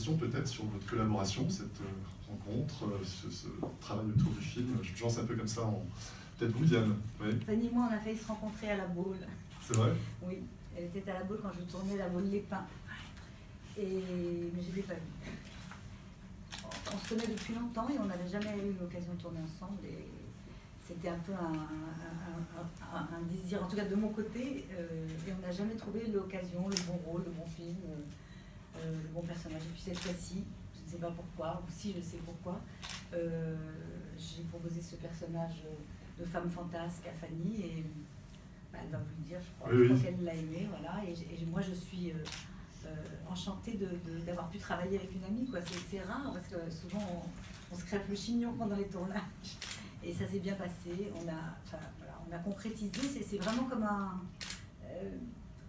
questions peut-être sur votre collaboration, cette rencontre, ce travail autour du film. Je lance un peu comme ça. Peut-être vous, Diane. Oui. Fanny et moi, on a failli se rencontrer à la Baule. C'est vrai? Oui, elle était à la Baule quand je tournais la Baule Les Pins. Mais je ne l'ai pas vue. On se connaît depuis longtemps et on n'avait jamais eu l'occasion de tourner ensemble. Et c'était un peu un désir, en tout cas de mon côté. Et on n'a jamais trouvé l'occasion, le bon rôle, le bon film, le bon personnage. Et puis cette fois-ci, je ne sais pas pourquoi, ou si je sais pourquoi, j'ai proposé ce personnage de femme fantasque à Fanny. Et elle va vous le dire, je crois, oui, je crois qu'elle l'a aimé. Voilà. Et moi, je suis... enchantée d'avoir pu travailler avec une amie, quoi. C'est rare parce que souvent on se crève le chignon pendant les tournages et ça s'est bien passé. On a concrétisé. C'est vraiment comme un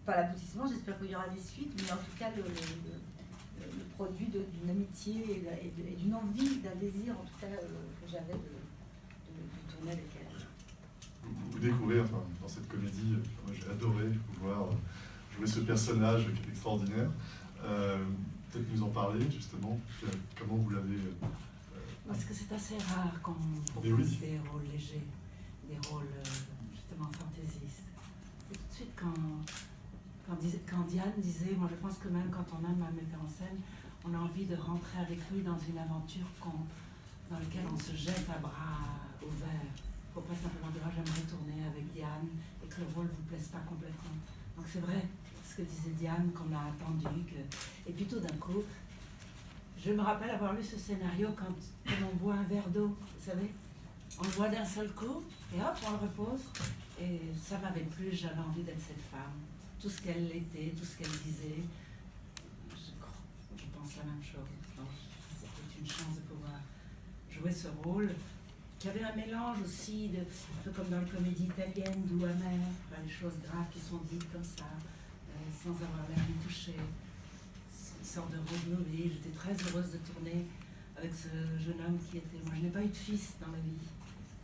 pas l'aboutissement. J'espère qu'il y aura des suites, mais en tout cas le produit d'une amitié et d'une envie, d'un désir en tout cas que j'avais de tourner avec elle. Vous découvrez, enfin, dans cette comédie, moi j'ai adoré vous voir jouer ce personnage qui est extraordinaire. Peut-être nous en parler justement, comment vous l'avez... Parce que c'est assez rare qu'on propose des rôles légers, des rôles justement fantaisistes. Et tout de suite quand Diane disait, moi je pense que même quand on aime un metteur en scène, on a envie de rentrer avec lui dans une aventure dans laquelle on se jette à bras ouverts. Il ne faut pas simplement dire j'aimerais tourner avec Diane et que le rôle ne vous plaise pas complètement. Donc c'est vrai ce que disait Diane, qu'on a attendu. Et puis tout d'un coup, je me rappelle avoir lu ce scénario quand on boit un verre d'eau, vous savez. On le boit d'un seul coup, et hop, on le repose. Et ça m'avait plu, j'avais envie d'être cette femme. Tout ce qu'elle était, tout ce qu'elle disait. Je pense la même chose. C'était une chance de pouvoir jouer ce rôle. Il y avait un mélange aussi, un peu comme dans les comédies italiennes, doux, amer, les choses graves qui sont dites comme ça, sans avoir l'air de toucher. Une sorte de road movie. J'étais très heureuse de tourner avec ce jeune homme qui était... Moi, je n'ai pas eu de fils dans la vie.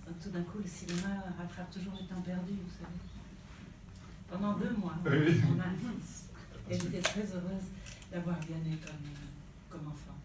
Donc tout d'un coup, le cinéma rattrape toujours les temps perdus, vous savez. Pendant 2 mois, oui. On a un fils. Et j'étais très heureuse d'avoir Vianney comme enfant.